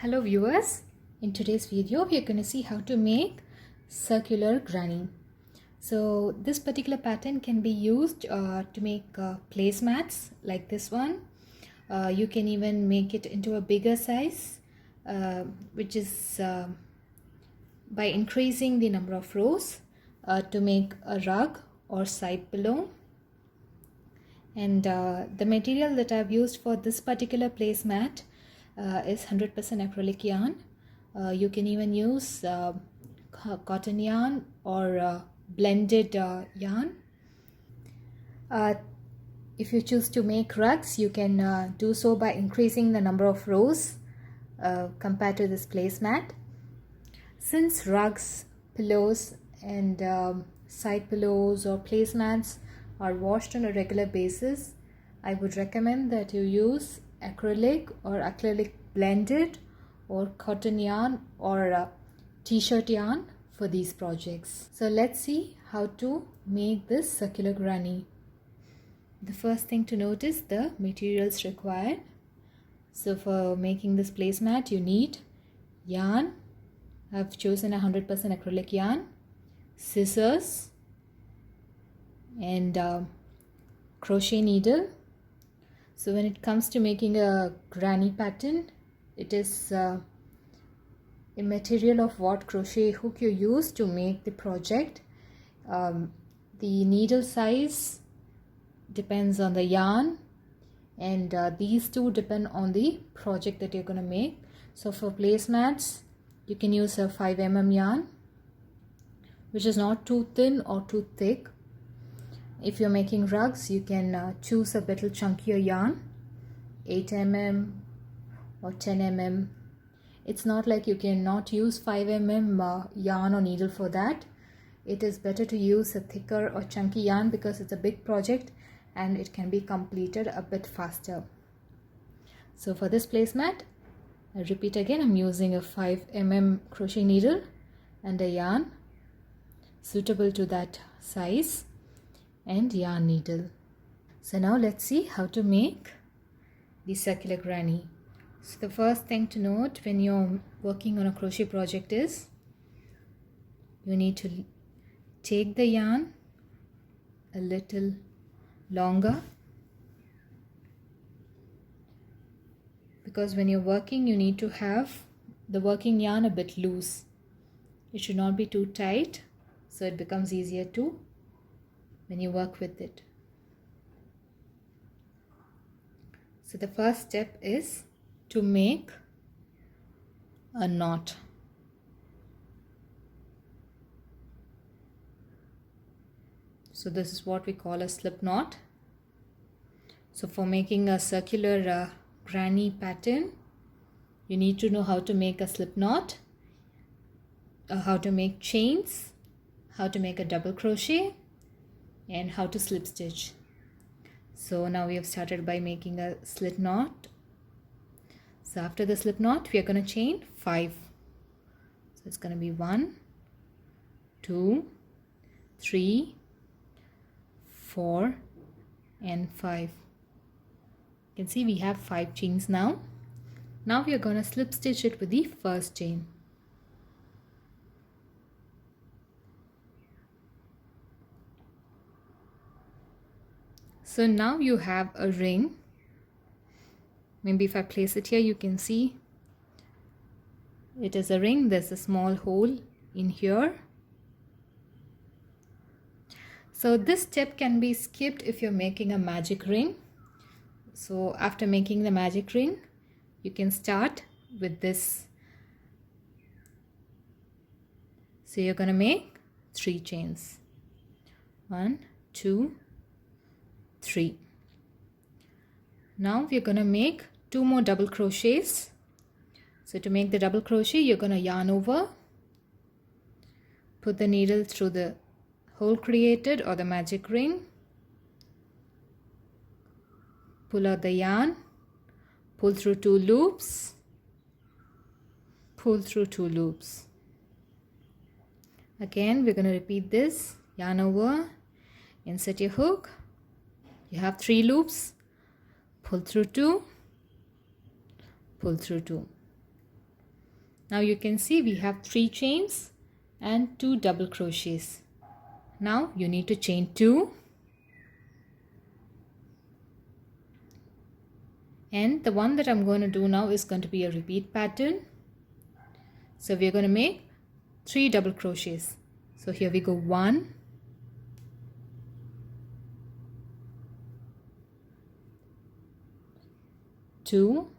Hello viewers, in today's video we are going to see how to make circular granny. So this particular pattern can be used to make placemats like this one. You can even make it into a bigger size, which is by increasing the number of rows to make a rug or side pillow. And the material that I've used for this particular placemat is 100% acrylic yarn. You can even use cotton yarn or blended yarn. If you choose to make rugs, you can do so by increasing the number of rows compared to this placemat. Since rugs, pillows and side pillows or placemats are washed on a regular basis, I would recommend that you use acrylic or acrylic blended or cotton yarn or t-shirt yarn for these projects. So let's see how to make this circular granny. The first thing to note is the materials required. So for making this placemat you need yarn. I've chosen 100% acrylic yarn, scissors and crochet needle. So when it comes to making a granny pattern, it is a material of what crochet hook you use to make the project. The needle size depends on the yarn, and these two depend on the project that you're going to make. So for placemats you can use a 5 mm yarn, which is not too thin or too thick. If you're making rugs, you can choose a little chunkier yarn, 8 mm or 10 mm. It's not like you cannot use 5 mm yarn or needle for that. It is better to use a thicker or chunky yarn because it's a big project and it can be completed a bit faster. So for this placemat, I repeat again, I'm using a 5 mm crochet needle and a yarn suitable to that size and yarn needle. So now let's see how to make the circular granny. So the first thing to note when you're working on a crochet project is you need to take the yarn a little longer, because when you're working you need to have the working yarn a bit loose. It should not be too tight, so it becomes easier to when you work with it. So the first step is to make a knot. So this is what we call a slip knot. So for making a circular granny pattern, you need to know how to make a slip knot, how to make chains, how to make a double crochet, and how to slip stitch. So now we have started by making a slip knot. So after the slip knot we are going to chain 5. So it's going to be 1, 2, 3, 4 and 5. You can see we have 5 chains now. Now we are going to slip stitch it with the first chain. So now you have a ring. Maybe if I place it here you can see it is a ring. There's a small hole in here. So this step can be skipped if you're making a magic ring. So after making the magic ring you can start with this. So you're going to make 3 chains. 1, 2, 3. Now we're going to make 2 more double crochets. So to make the double crochet you're going to yarn over, put the needle through the hole created or the magic ring, pull out the yarn, pull through 2 loops, pull through 2 loops. Again we're going to repeat this. Yarn over, insert your hook, you have 3 loops, pull through 2, pull through 2. Now you can see we have 3 chains and 2 double crochets. Now you need to chain 2, and the one that I'm going to do now is going to be a repeat pattern. So we're going to make 3 double crochets. So here we go, 1, 2,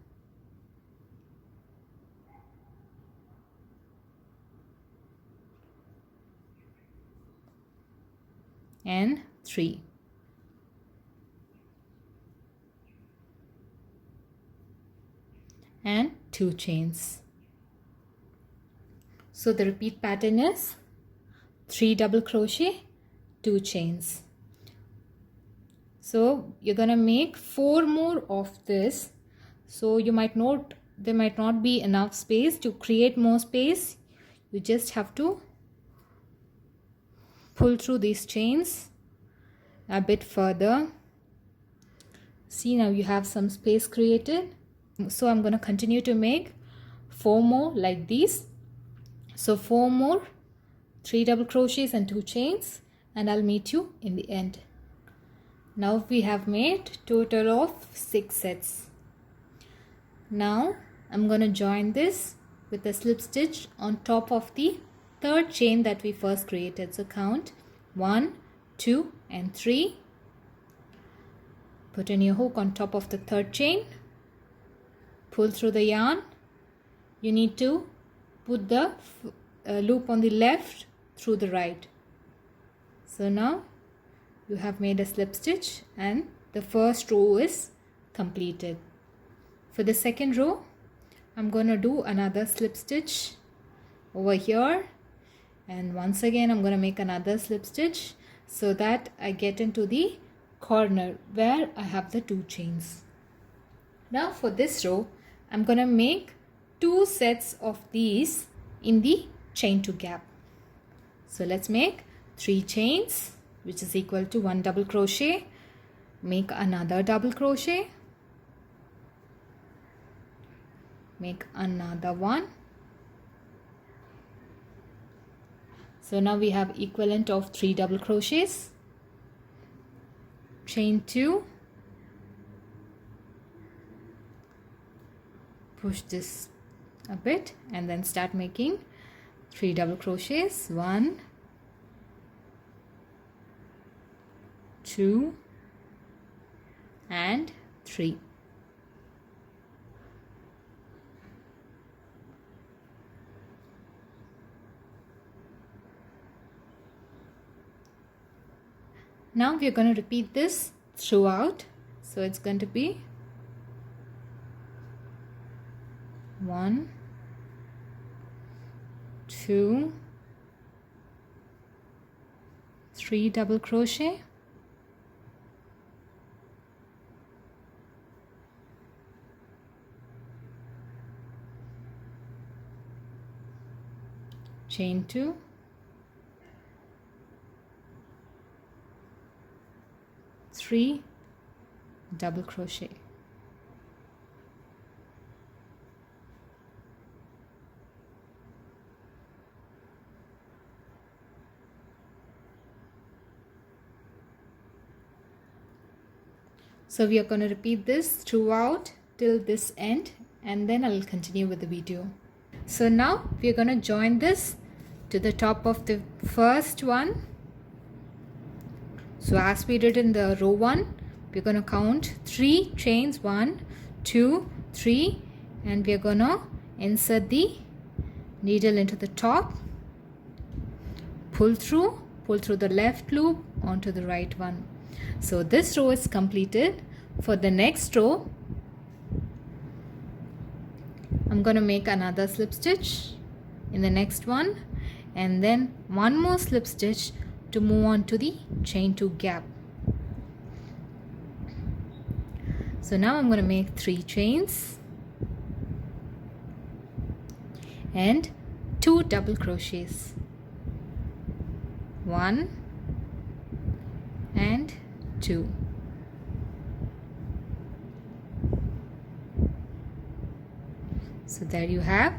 and 3. And 2 chains. So the repeat pattern is 3 double crochet, 2 chains. So you're gonna make 4 more of this. So you might note there might not be enough space. To create more space, you just have to pull through these chains a bit further. See, now you have some space created. So I'm going to continue to make 4 more like these. So 4 more, 3 double crochets and 2 chains, and I'll meet you in the end. Now we have made total of 6 sets. Now I'm going to join this with a slip stitch on top of the 3rd chain that we first created. So count 1, 2 and 3. Put in your hook on top of the 3rd chain. Pull through the yarn. You need to put the loop on the left through the right. So now you have made a slip stitch and the first row is completed. For the second row, I'm going to do another slip stitch over here, and once again I'm going to make another slip stitch so that I get into the corner where I have the 2 chains. Now for this row, I'm going to make 2 sets of these in the chain 2 gap. So let's make 3 chains, which is equal to 1 double crochet. Make another double crochet. Make another one. So now we have equivalent of 3 double crochets. Chain 2. Push this a bit and then start making 3 double crochets. 1, 2 and 3. Now we are going to repeat this throughout. So it's going to be 1, 2, 3 double crochet, chain 2, three double crochet. So we are going to repeat this throughout till this end, and then I'll continue with the video. So now we are going to join this to the top of the first one. So as we did in the row 1, we're going to count 3 chains, 1, 2, 3, and we're going to insert the needle into the top, pull through the left loop onto the right one. So this row is completed. For the next row, I'm going to make another slip stitch in the next one, and then one more slip stitch to move on to the chain 2 gap. So now I'm going to make 3 chains and 2 double crochets, 1 and 2. So there you have.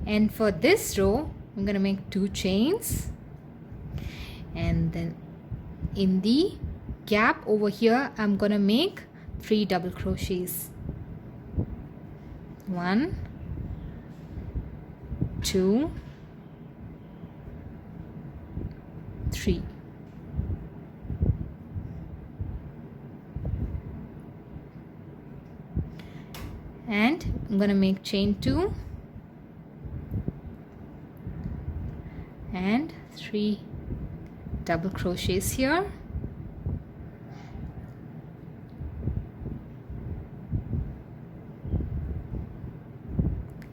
And for this row I'm going to make 2 chains, and then in the gap over here I'm going to make 3 double crochets. 1, 2, 3. And I'm going to make chain 2 and 3 double crochets here,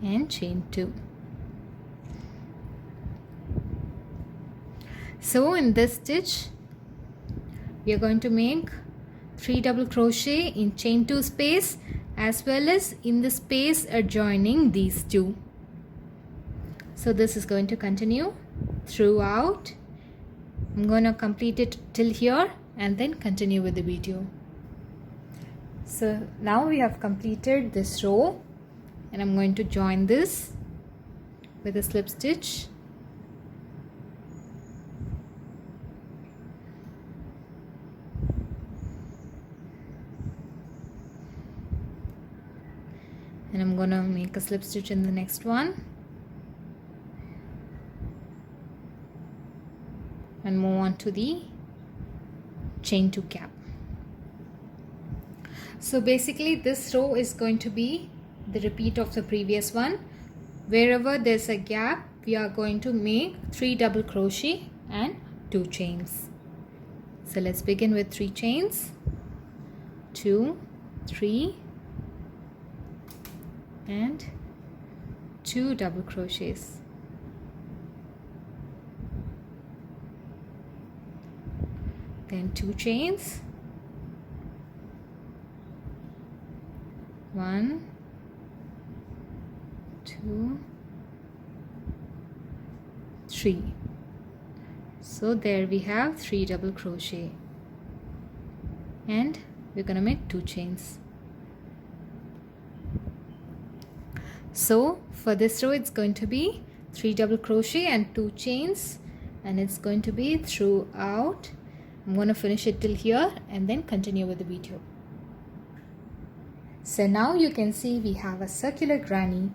and chain 2. So in this stitch we are going to make 3 double crochet in chain 2 space as well as in the space adjoining these two. So this is going to continue throughout. I'm going to complete it till here and then continue with the video. So now we have completed this row, and I'm going to join this with a slip stitch. And I'm going to make a slip stitch in the next one and move on to the chain 2 gap. So basically this row is going to be the repeat of the previous one. Wherever there's a gap we are going to make 3 double crochet and 2 chains. So let's begin with 3 chains, 2, 3 and 2 double crochets. Then 2 chains, 1, 2, 3. So there we have 3 double crochet, and we're going to make 2 chains. So for this row it's going to be 3 double crochet and 2 chains, and it's going to be throughout. I'm going to finish it till here and then continue with the video. So now you can see we have a circular granny.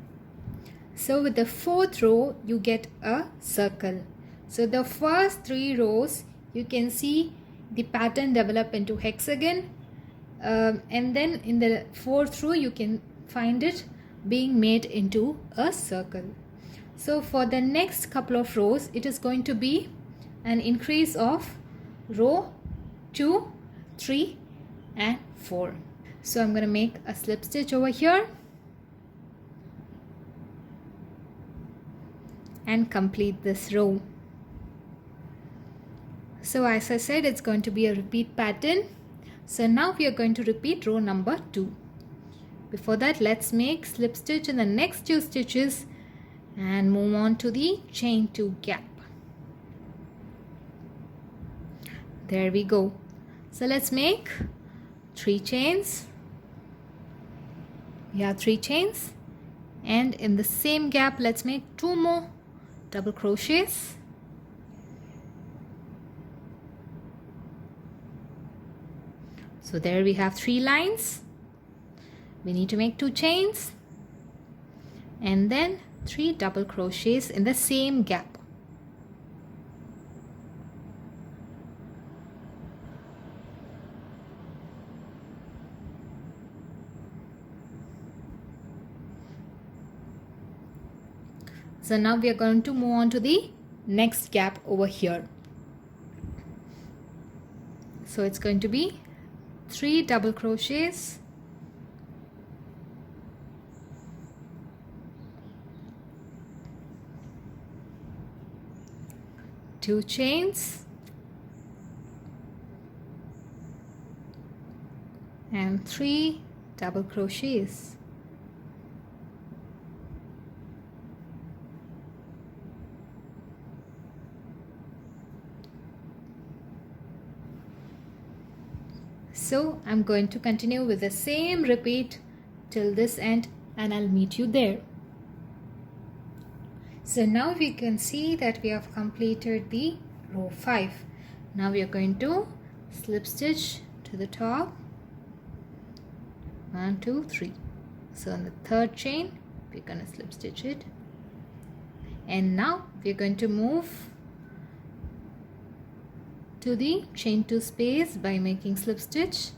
So with the 4th row you get a circle. So the first 3 rows you can see the pattern develop into hexagon, and then in the 4th row you can find it being made into a circle. So for the next couple of rows it is going to be an increase of row 2, 3 and 4. So I'm going to make a slip stitch over here and complete this row. So as I said, it's going to be a repeat pattern. So now we are going to repeat row number 2. Before that, let's make slip stitch in the next 2 stitches and move on to the chain 2 gap. There we go. So let's make 3 chains. We have 3 chains, and in the same gap let's make 2 more double crochets. So there we have 3 lines. We need to make 2 chains and then 3 double crochets in the same gap. So now we are going to move on to the next gap over here. So it's going to be 3 double crochets, two chains and 3 double crochets. So I'm going to continue with the same repeat till this end, and I'll meet you there. So now we can see that we have completed the row 5. Now we are going to slip stitch to the top. 1, 2, 3. So on the third chain we're going to slip stitch it, and now we're going to move to the chain 2 space by making slip stitch.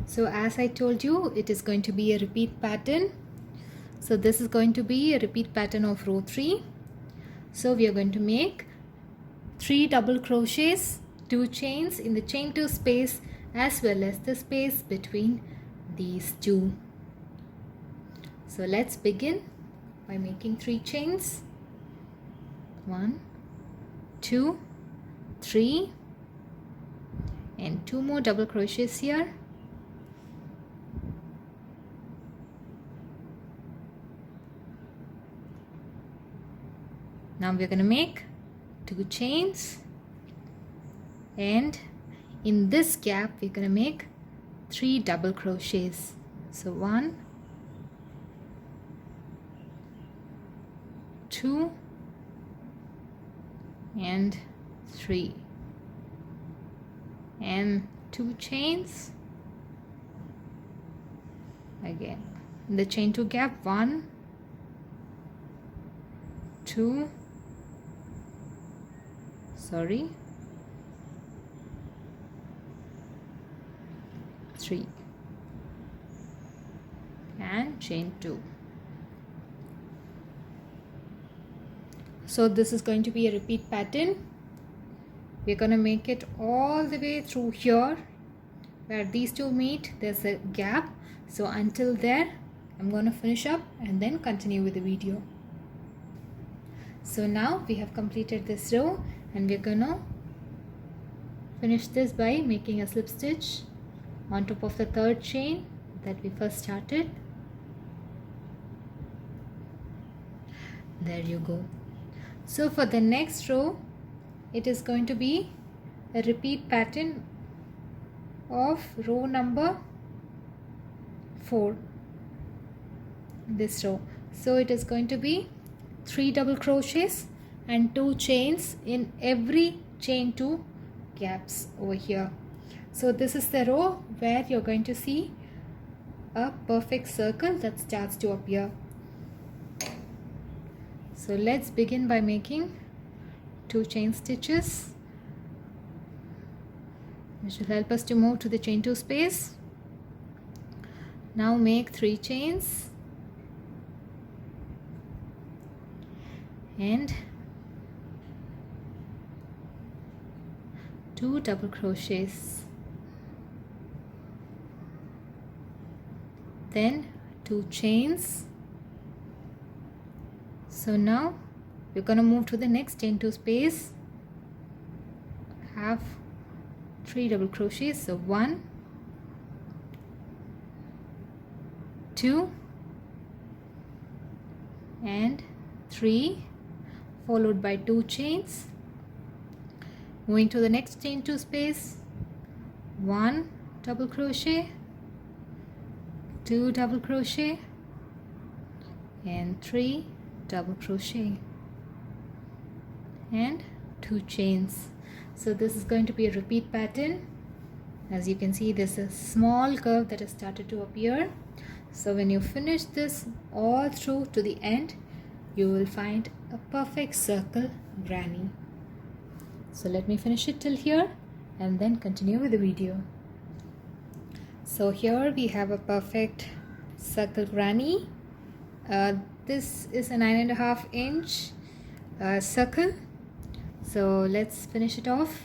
So as I told you, it is going to be a repeat pattern. So this is going to be a repeat pattern of row 3. So we are going to make 3 double crochets, 2 chains in the chain 2 space as well as the space between these two. So let's begin by making 3 chains. 1, 2, 3, and 2 more double crochets here. Now we're going to make 2 chains, and in this gap we're going to make 3 double crochets. So 1, 2, and 3, and 2 chains again in the chain 2 gap. 1, 2, 3, and chain 2. So this is going to be a repeat pattern. We're going to make it all the way through here where these two meet. There's a gap, so until there I'm going to finish up and then continue with the video. So now we have completed this row, and we're going to finish this by making a slip stitch on top of the third chain that we first started. There you go. So for the next row, it is going to be a repeat pattern of row number 4, this row. So it is going to be 3 double crochets and 2 chains in every chain 2 gaps over here. So this is the row where you're going to see a perfect circle that starts to appear. So let's begin by making 2 chain stitches, which will help us to move to the chain 2 space. Now make 3 chains and 2 double crochets, then 2 chains. So now we're going to move to the next chain 2 space, have 3 double crochets. So 1, 2, and 3, followed by 2 chains. Moving to the next chain 2 space, 1 double crochet, 2 double crochet, and 3 double crochet, and 2 chains. So this is going to be a repeat pattern. As you can see, there's a small curve that has started to appear. So when you finish this all through to the end, you will find a perfect circle granny. So let me finish it till here and then continue with the video. So here we have a perfect circle granny. This is a 9.5 inch circle. So let's finish it off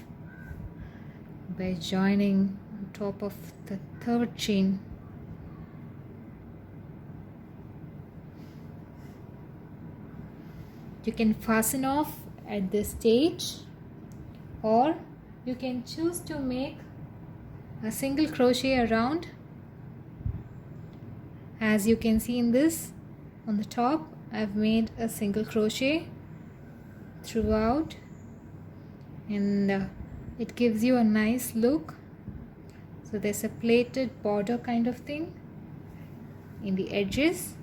by joining on top of the third chain. You can fasten off at this stage, or you can choose to make a single crochet around. As you can see in this, on the top I've made a single crochet throughout, and it gives you a nice look. So there's a plaited border kind of thing in the edges.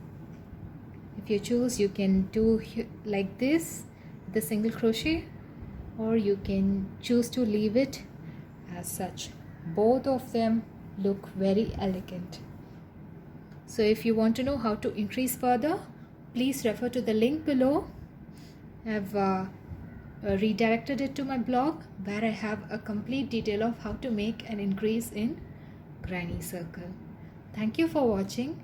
If If you choose, you can do like this, the single crochet, or you can choose to leave it as such. Both of them look very elegant. So if you want to know how to increase further, please refer to the link below. I've redirected it to my blog, where I have a complete detail of how to make an increase in granny circle. Thank you for watching.